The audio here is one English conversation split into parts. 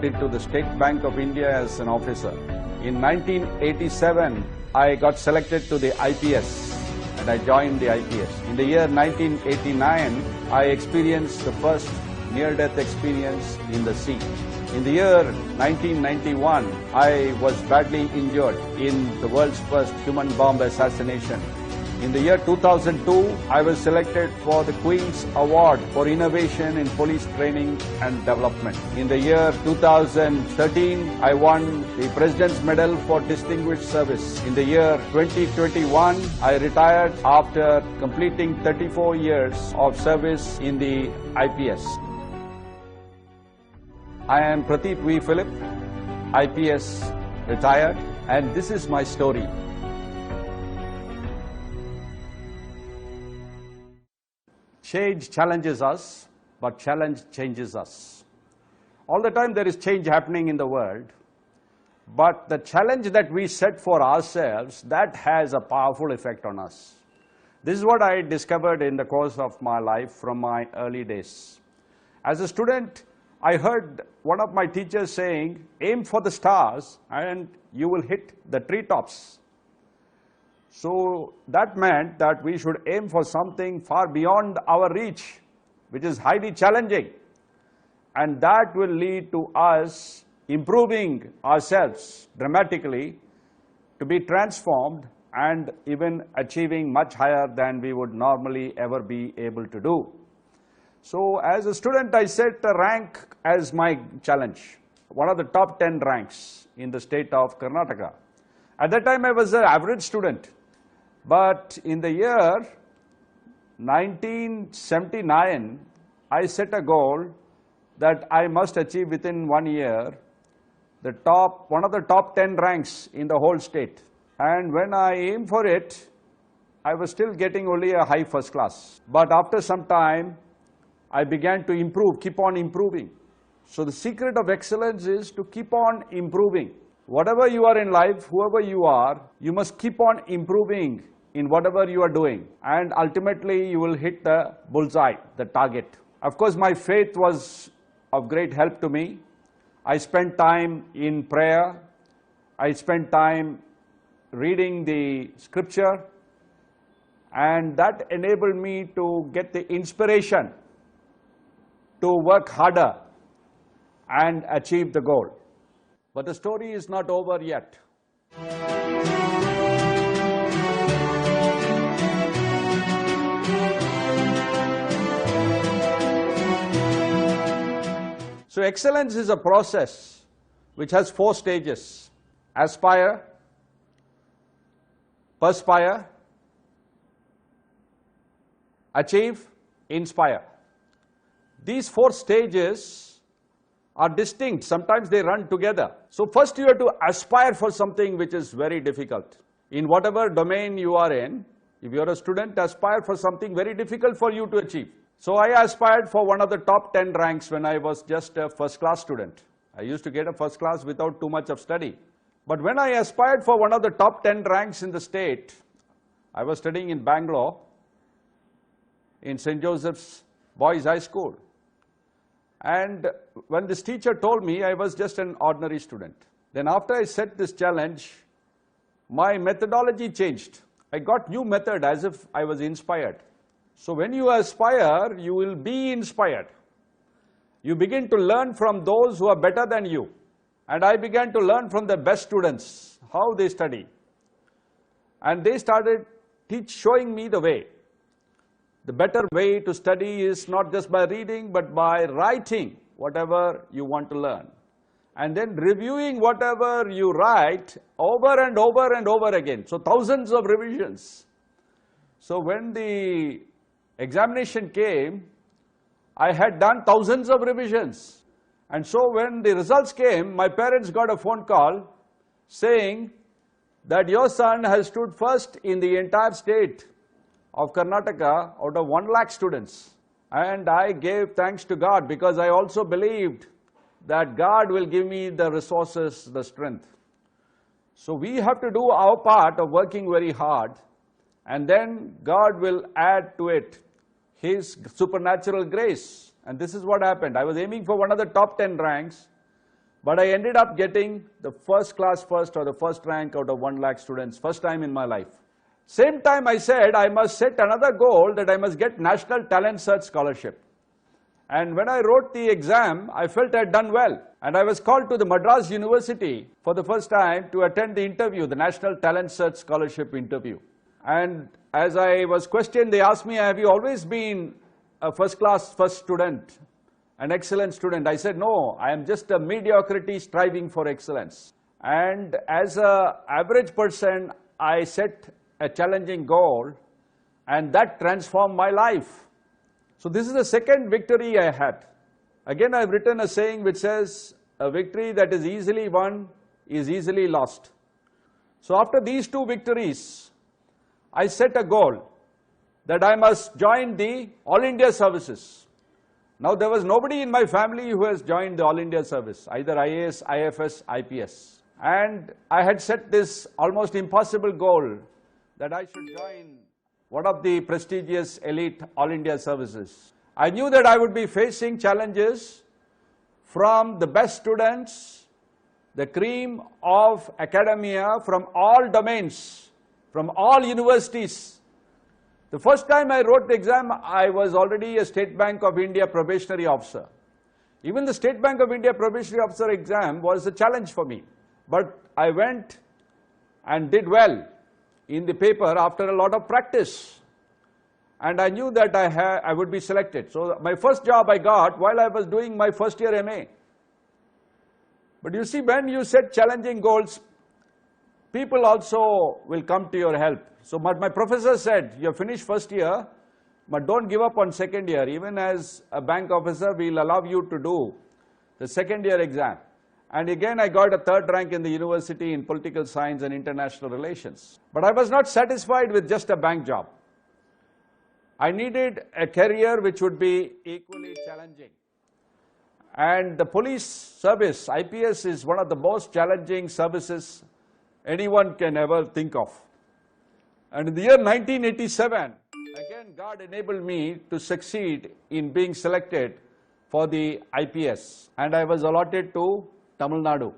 into the State Bank of India as an officer. In 1987, I got selected to the IPS and I joined the IPS. In the year 1989, I experienced the first near-death experience in the sea. In the year 1991, I was badly injured in the world's first human bomb assassination. In the year 2002, I was selected for the Queen's Award for Innovation in Police Training and Development. In the year 2013, I won the President's Medal for Distinguished Service. In the year 2021, I retired after completing 34 years of service in the IPS. I am Prateep Phillip, IPS retired, and this is my story. Change challenges us, but challenge changes us. All the time there is change happening in the world, but the challenge that we set for ourselves, that has a powerful effect on us. This is what I discovered in the course of my life from my early days. As a student, I heard one of my teachers saying, aim for the stars and you will hit the treetops. So that meant that we should aim for something far beyond our reach, which is highly challenging. And that will lead to us improving ourselves dramatically to be transformed and even achieving much higher than we would normally ever be able to do. So as a student, I set a rank as my challenge, one of the top 10 ranks in the state of Karnataka. At that time, I was an average student. But in the year 1979, I set a goal that I must achieve within 1 year one of the top 10 ranks in the whole state. And when I aimed for it, I was still getting only a high first class. But after some time, I began to improve, keep on improving. So the secret of excellence is to keep on improving. Whatever you are in life, whoever you are, you must keep on improving in whatever you are doing, and ultimately you will hit the bullseye, the target. Of course, my faith was of great help to me. I spent time in prayer. I spent time reading the scripture, and that enabled me to get the inspiration to work harder and achieve the goal. But the story is not over yet. So excellence is a process which has 4 stages: aspire, perspire, achieve, inspire. These 4 stages are distinct. Sometimes they run together. So first you have to aspire for something which is very difficult. In whatever domain you are in, if you are a student, aspire for something very difficult for you to achieve. So I aspired for one of the top 10 ranks when I was just a first class student. I used to get a first class without too much of study. But when I aspired for one of the top 10 ranks in the state, I was studying in Bangalore, in St. Joseph's Boys High School. And when this teacher told me, I was just an ordinary student. Then after I set this challenge, my methodology changed. I got new method as if I was inspired. So when you aspire, you will be inspired. You begin to learn from those who are better than you. And I began to learn from the best students, how they study. And they started showing me the way. The better way to study is not just by reading, but by writing whatever you want to learn. And then reviewing whatever you write over and over and over again. So thousands of revisions. So when the examination came, I had done thousands of revisions. And so when the results came, my parents got a phone call saying that your son has stood first in the entire state of Karnataka out of 1 lakh students. And I gave thanks to God because I also believed that God will give me the resources, the strength. So we have to do our part of working very hard, and then God will add to it His supernatural grace. And this is what happened. I was aiming for one of the top 10 ranks, But I ended up getting the first class first or the first rank out of 1 lakh students, first time in my life. Same time I said I must set another goal that I must get National Talent Search Scholarship. And when I wrote the exam, I felt I had done well. And I was called to the Madras University for the first time to attend the interview, the National Talent Search Scholarship interview. And as I was questioned, they asked me, have you always been a first class first student, an excellent student? I said, no, I am just a mediocrity striving for excellence. And as an average person, I set a challenging goal, and that transformed my life. So this is the second victory I had. Again, I've written a saying which says, a victory that is easily won is easily lost. So after these two victories, I set a goal that I must join the All India services. Now there was nobody in my family who has joined the All India service, either IAS, IFS, IPS. And I had set this almost impossible goal that I should join one of the prestigious elite All India services. I knew that I would be facing challenges from the best students, the cream of academia, from all domains, from all universities. The first time I wrote the exam, I was already a State Bank of India probationary officer. Even the State Bank of India probationary officer exam was a challenge for me. But I went and did well in the paper after a lot of practice. And I knew that I would be selected. So my first job I got while I was doing my first year MA. But you see, when you set challenging goals, people also will come to your help. So my professor said, you have finished first year, but don't give up on second year. Even as a bank officer, we'll allow you to do the second year exam. And again, I got a third rank in the university in political science and international relations. But I was not satisfied with just a bank job. I needed a career which would be equally challenging. And the police service, IPS, is one of the most challenging services anyone can ever think of. And in the year 1987, again, God enabled me to succeed in being selected for the IPS. And I was allotted to Tamil Nadu.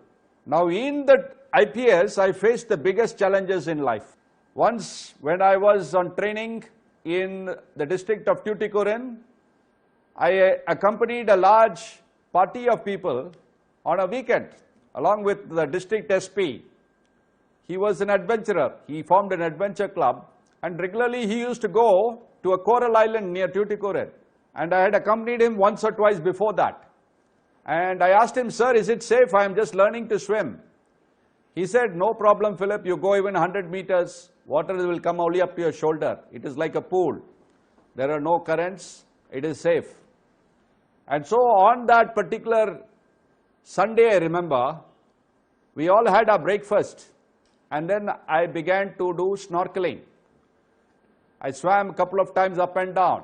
Now, in the IPS, I faced the biggest challenges in life. Once, when I was on training in the district of Tuticorin, I accompanied a large party of people on a weekend, along with the district SP. He was an adventurer. He formed an adventure club, and regularly he used to go to a coral island near Tuticorin. And I had accompanied him once or twice before that. And I asked him, sir, is it safe? I am just learning to swim. He said, no problem, Phillip. You go even 100 meters, water will come only up to your shoulder. It is like a pool. There are no currents. It is safe. And so on that particular Sunday, I remember, we all had our breakfast. And then I began to do snorkeling. I swam a couple of times up and down.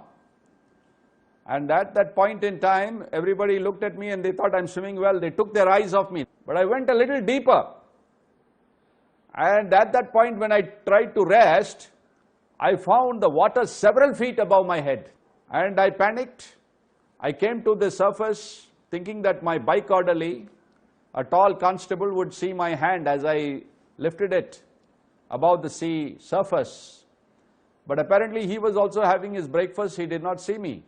And at that point in time, everybody looked at me and they thought I'm swimming well. They took their eyes off me. But I went a little deeper. And at that point, when I tried to rest, I found the water several feet above my head. And I panicked. I came to the surface thinking that my bike orderly, a tall constable, would see my hand as I lifted it above the sea surface. But apparently he was also having his breakfast. He did not see me.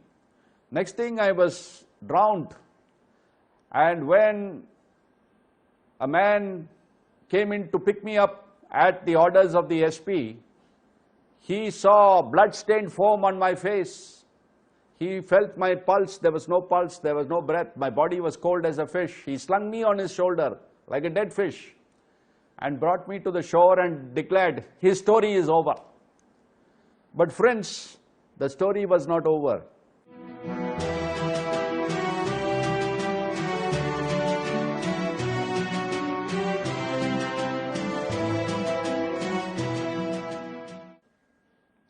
Next thing, I was drowned. And when a man came in to pick me up at the orders of the SP, he saw blood-stained foam on my face. He felt my pulse. There was no pulse. There was no breath. My body was cold as a fish. He slung me on his shoulder like a dead fish and brought me to the shore and declared, his story is over. But friends, the story was not over.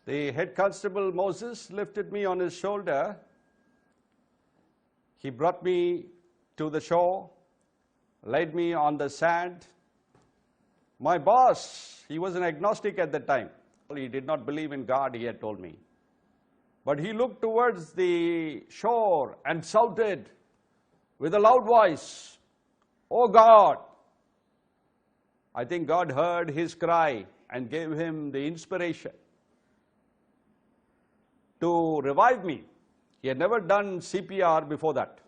The head constable Moses lifted me on his shoulder. He brought me to the shore, laid me on the sand. My boss, he was an agnostic at that time. He did not believe in God, he had told me. But he looked towards the shore and shouted with a loud voice, "Oh God!" I think God heard his cry and gave him the inspiration to revive me. He had never done CPR before that.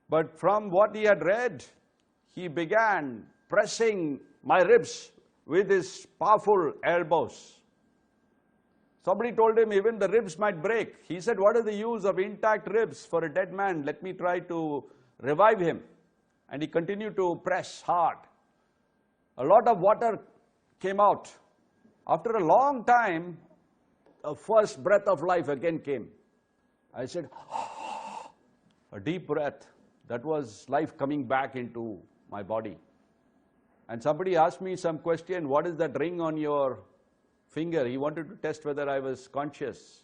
But from what he had read, he began pressing my ribs with his powerful elbows. Somebody told him even the ribs might break. He said, "What is the use of intact ribs for a dead man? Let me try to revive him." And he continued to press hard. A lot of water came out. After a long time, a first breath of life again came. I said, a deep breath. That was life coming back into my body. And somebody asked me some question, "What is that ring on your finger?" He wanted to test whether I was conscious.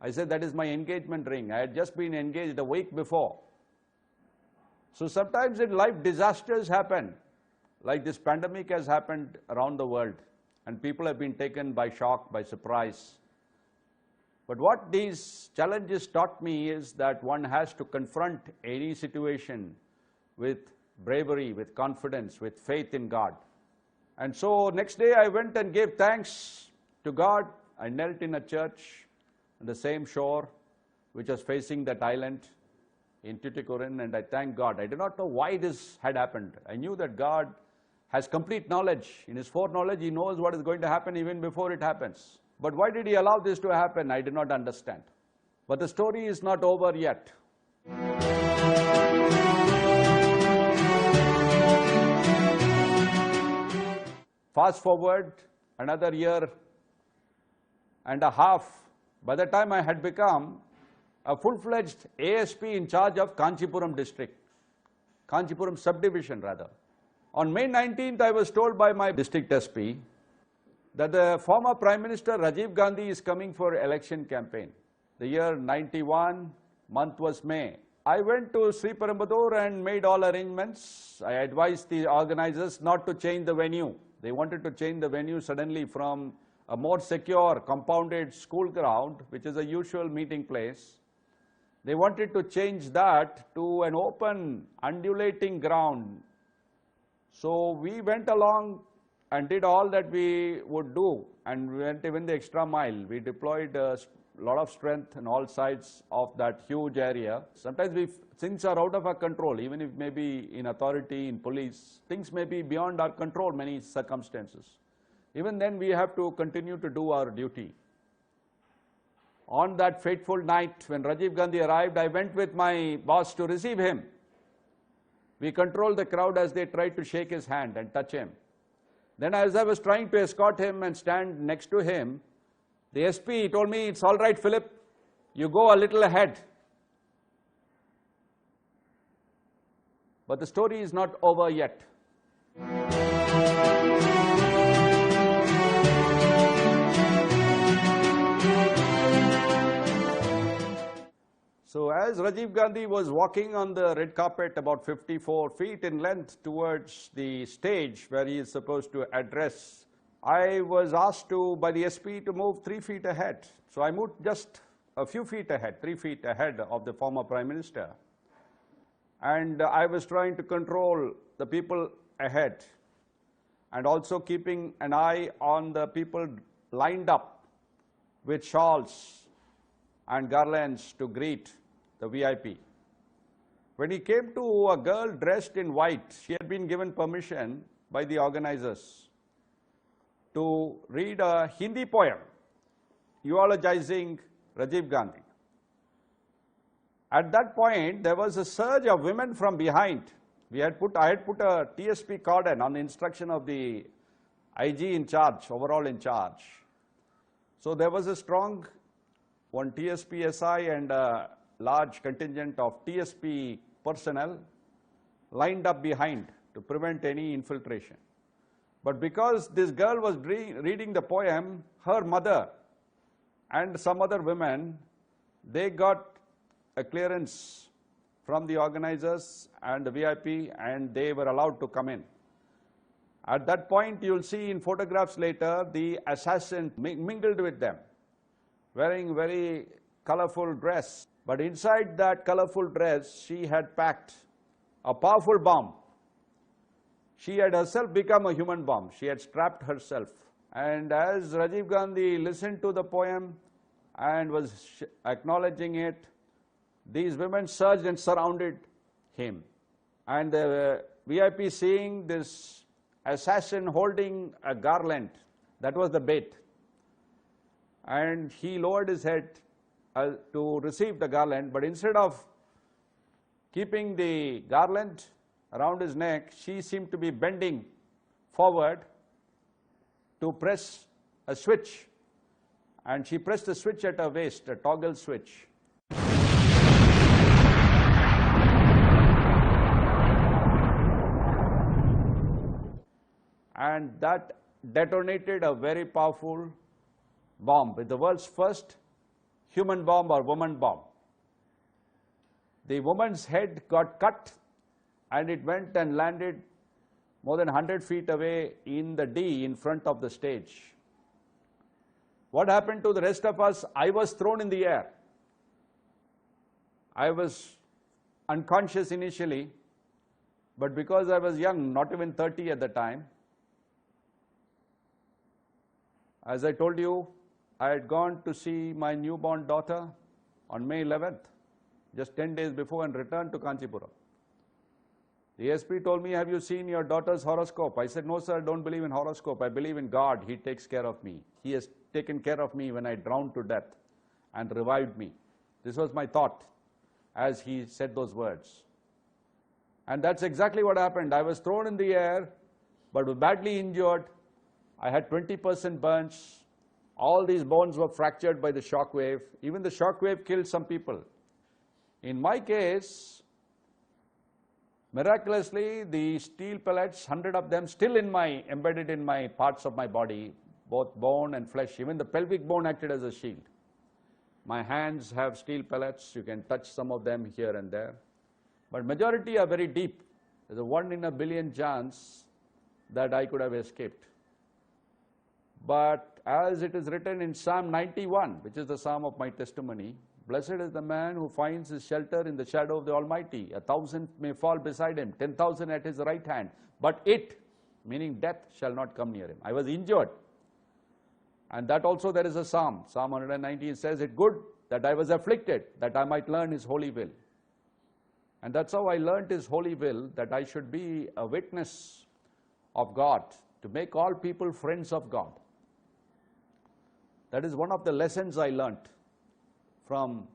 I said, "That is my engagement ring. I had just been engaged a week before." So sometimes in life disasters happen, like this pandemic has happened around the world, and people have been taken by shock, by surprise. But what these challenges taught me is that one has to confront any situation with bravery, with confidence, with faith in God. And so next day I went and gave thanks to God. I knelt in a church on the same shore which was facing that island in Tuticorin, and I thanked God. I did not know why this had happened. I knew that God has complete knowledge. In his foreknowledge, he knows what is going to happen even before it happens. But why did he allow this to happen? I did not understand. But the story is not over yet. Fast forward another year and a half. By the time I had become a full-fledged ASP in charge of Kanchipuram district, Kanchipuram subdivision rather. On May 19th, I was told by my district SP that the former Prime Minister Rajiv Gandhi is coming for election campaign. The year 91, month was May. I went to Sri Perumbudur and made all arrangements. I advised the organizers not to change the venue. They wanted to change the venue suddenly from a more secure, compounded school ground, which is a usual meeting place. They wanted to change that to an open, undulating ground. So we went along and did all that we would do, and we went even the extra mile. We deployed a lot of strength on all sides of that huge area. Sometimes things are out of our control, even if maybe in authority, in police, things may be beyond our control, many circumstances. Even then we have to continue to do our duty. On that fateful night when Rajiv Gandhi arrived, I went with my boss to receive him. We controlled the crowd as they tried to shake his hand and touch him. Then as I was trying to escort him and stand next to him, the SP told me, "It's all right, Phillip, you go a little ahead." But the story is not over yet. So as Rajiv Gandhi was walking on the red carpet about 54 feet in length towards the stage where he is supposed to address, I was asked by the SP to move 3 feet ahead. So I moved just a few feet ahead, 3 feet ahead of the former Prime Minister. And I was trying to control the people ahead and also keeping an eye on the people lined up with shawls and garlands to greet the VIP. When he came to a girl dressed in white, she had been given permission by the organizers to read a Hindi poem eulogizing Rajiv Gandhi. At that point, there was a surge of women from behind. I had put a TSP cordon on the instruction of the IG in charge, overall in charge. So there was a strong one TSP SI and a large contingent of TSP personnel lined up behind to prevent any infiltration. But because this girl was reading the poem, her mother and some other women, they got a clearance from the organizers and the VIP, and they were allowed to come in. At that point, you'll see in photographs later, the assassin mingled with them, wearing very colorful dress. But inside that colorful dress, she had packed a powerful bomb. She had herself become a human bomb. She had strapped herself. And as Rajiv Gandhi listened to the poem and was acknowledging it, these women surged and surrounded him. And the VIP, seeing this assassin holding a garland, that was the bait. And he lowered his head to receive the garland, but instead of keeping the garland around his neck, she seemed to be bending forward to press a switch. And she pressed a switch at her waist, a toggle switch. And that detonated a very powerful bomb, with the world's first human bomb or woman bomb. The woman's head got cut and it went and landed more than 100 feet away in the D in front of the stage. What happened to the rest of us? I was thrown in the air. I was unconscious initially, but because I was young, not even 30 at the time, as I told you, I had gone to see my newborn daughter on May 11th, just 10 days before, and returned to Kanchipuram. The SP told me, have you seen your daughter's horoscope? I said, no sir, I don't believe in horoscope. I believe in God. He takes care of me. He has taken care of me when I drowned to death and revived me. This was my thought as he said those words. And that's exactly what happened. I was thrown in the air, but was badly injured. I had 20% burns. All these bones were fractured by the shock wave. Even the shock wave killed some people. In my case, miraculously, the steel pellets, 100 of them still embedded in my parts of my body, both bone and flesh. Even the pelvic bone acted as a shield. My hands have steel pellets. You can touch some of them here and there. But majority are very deep. There's a 1 in a billion chance that I could have escaped. But as it is written in Psalm 91, which is the psalm of my testimony, blessed is the man who finds his shelter in the shadow of the Almighty. 1,000 may fall beside him, 10,000 at his right hand, but it, meaning death, shall not come near him. I was injured. And that also there is a psalm. Psalm 119 says, it good that I was afflicted, that I might learn his holy will. And that's how I learned his holy will, that I should be a witness of God, to make all people friends of God. That is one of the lessons I learnt from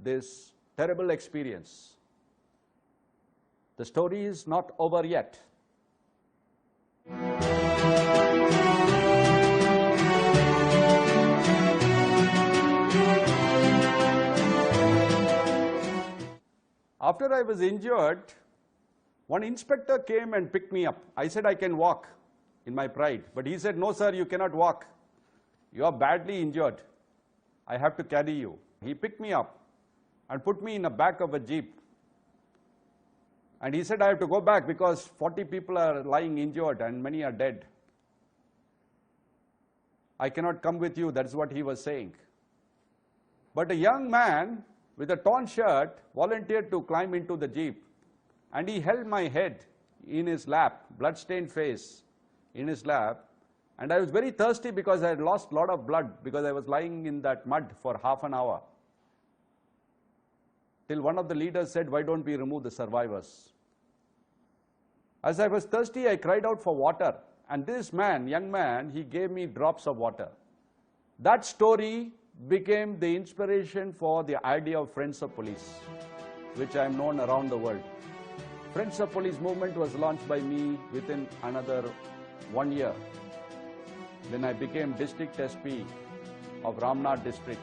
this terrible experience. The story is not over yet. After I was injured, one inspector came and picked me up. I said I can walk in my pride, but he said, no sir, you cannot walk. You are badly injured. I have to carry you. He picked me up and put me in the back of a jeep. And he said I have to go back because 40 people are lying injured and many are dead. I cannot come with you, that's what he was saying. But a young man with a torn shirt volunteered to climb into the jeep, and he held my head in his lap, blood-stained face in his lap. And I was very thirsty because I had lost a lot of blood because I was lying in that mud for half an hour. Till one of the leaders said, why don't we remove the survivors? As I was thirsty, I cried out for water. And this man, young man, he gave me drops of water. That story became the inspiration for the idea of Friends of Police, which I am known around the world. Friends of Police movement was launched by me within another 1 year, when I became District SP of Ramnad district.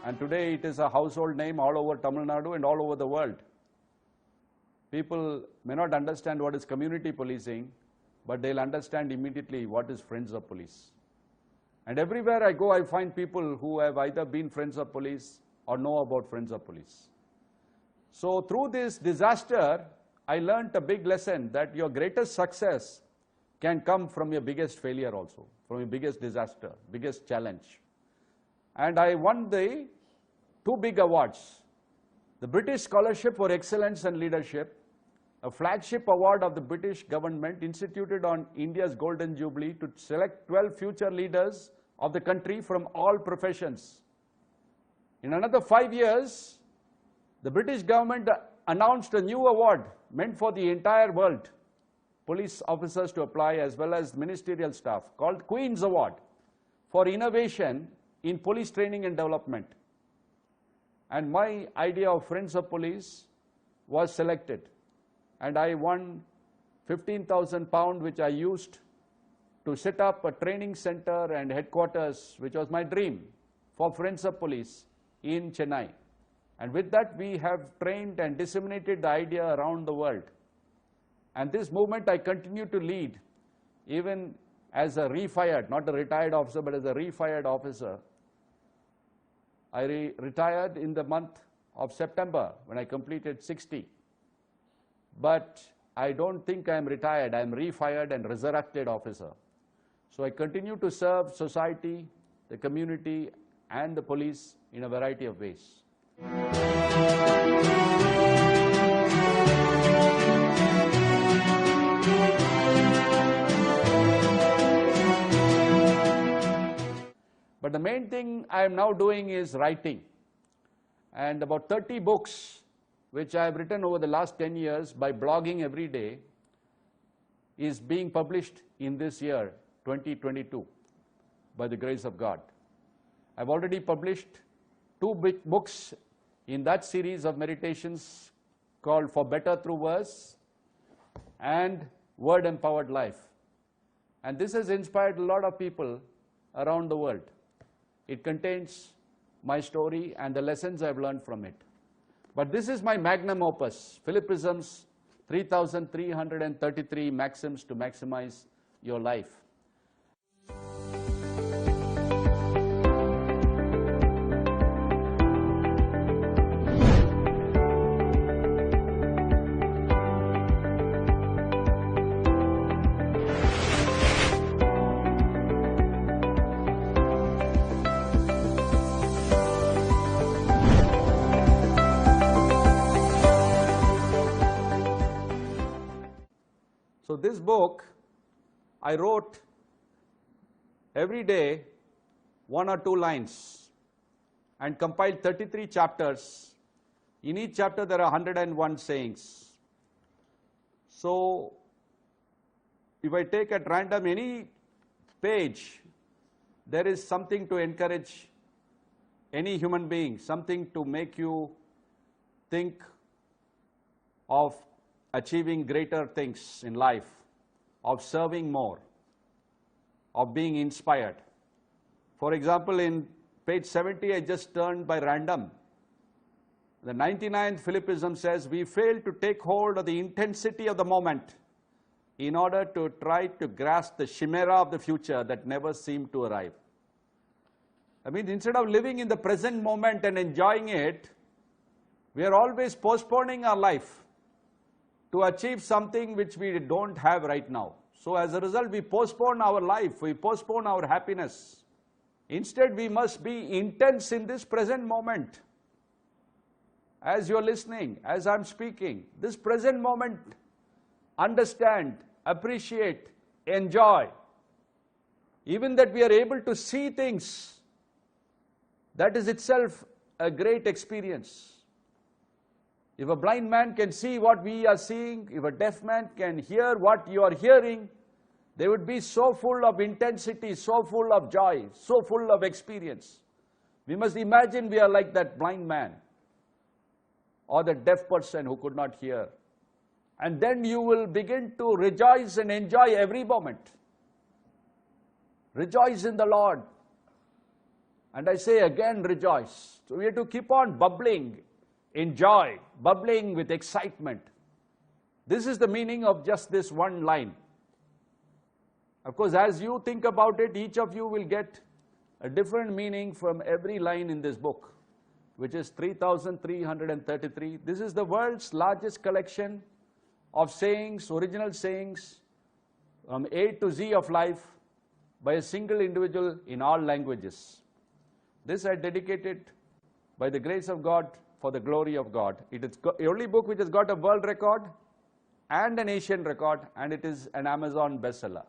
And today it is a household name all over Tamil Nadu and all over the world. People may not understand what is community policing, but they'll understand immediately what is Friends of Police. And everywhere I go, I find people who have either been Friends of Police or know about Friends of Police. So through this disaster, I learned a big lesson that your greatest success can come from your biggest failure also, from your biggest disaster, biggest challenge. And I won the 2 big awards. The British Scholarship for Excellence and Leadership, a flagship award of the British government instituted on India's Golden Jubilee to select 12 future leaders of the country from all professions. In another 5 years, the British government announced a new award meant for the entire world, police officers to apply as well as ministerial staff, called Queen's Award for innovation in police training and development. And my idea of Friends of Police was selected. And I won £15,000, which I used to set up a training center and headquarters, which was my dream, for Friends of Police in Chennai. And with that, we have trained and disseminated the idea around the world. And this movement I continue to lead, even as a refired, not a retired officer, but as a refired officer. I retired in the month of September when I completed 60. But I don't think I am retired. I am refired and resurrected officer. So I continue to serve society, the community, and the police in a variety of ways. But the main thing I am now doing is writing. And about 30 books, which I have written over the last 10 years by blogging every day, is being published in this year, 2022, by the grace of God. I've already published 2 big books in that series of meditations called For Better Through Verse and Word Empowered Life. And this has inspired a lot of people around the world. It contains my story and the lessons I've learned from it. But this is my magnum opus, Fillipisms, 3,333 maxims to maximize your life. So this book, I wrote every day 1 or 2 lines and compiled 33 chapters. In each chapter there are 101 sayings. So if I take at random any page, there is something to encourage any human being, something to make you think of achieving greater things in life, of serving more, of being inspired. For example, in page 70, I just turned by random. The 99th Fillipism says, we fail to take hold of the intensity of the moment in order to try to grasp the chimera of the future that never seemed to arrive. I mean, instead of living in the present moment and enjoying it, we are always postponing our life to achieve something which we don't have right now. So as a result, we postpone our life, we postpone our happiness. Instead, we must be intense in this present moment. As you're listening, as I'm speaking, this present moment, understand, appreciate, enjoy. Even that we are able to see things, that is itself a great experience. If a blind man can see what we are seeing, if a deaf man can hear what you are hearing, they would be so full of intensity, so full of joy, so full of experience. We must imagine we are like that blind man or the deaf person who could not hear. And then you will begin to rejoice and enjoy every moment. Rejoice in the Lord. And I say again, rejoice. So we have to keep on bubbling in joy, bubbling with excitement. This is the meaning of just this one line. Of course, as you think about it, each of you will get a different meaning from every line in this book, which is 3,333. This is the world's largest collection of sayings, original sayings, from A to Z of life by a single individual in all languages. This I dedicated by the grace of God for the glory of God. It is the only book which has got a world record and an Asian record, and it is an Amazon bestseller.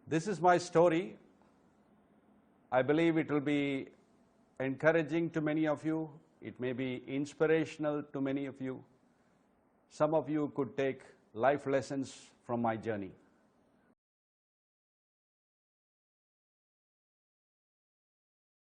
This is my story. I believe it will be encouraging to many of you. It may be inspirational to many of you. Some of you could take life lessons from my journey.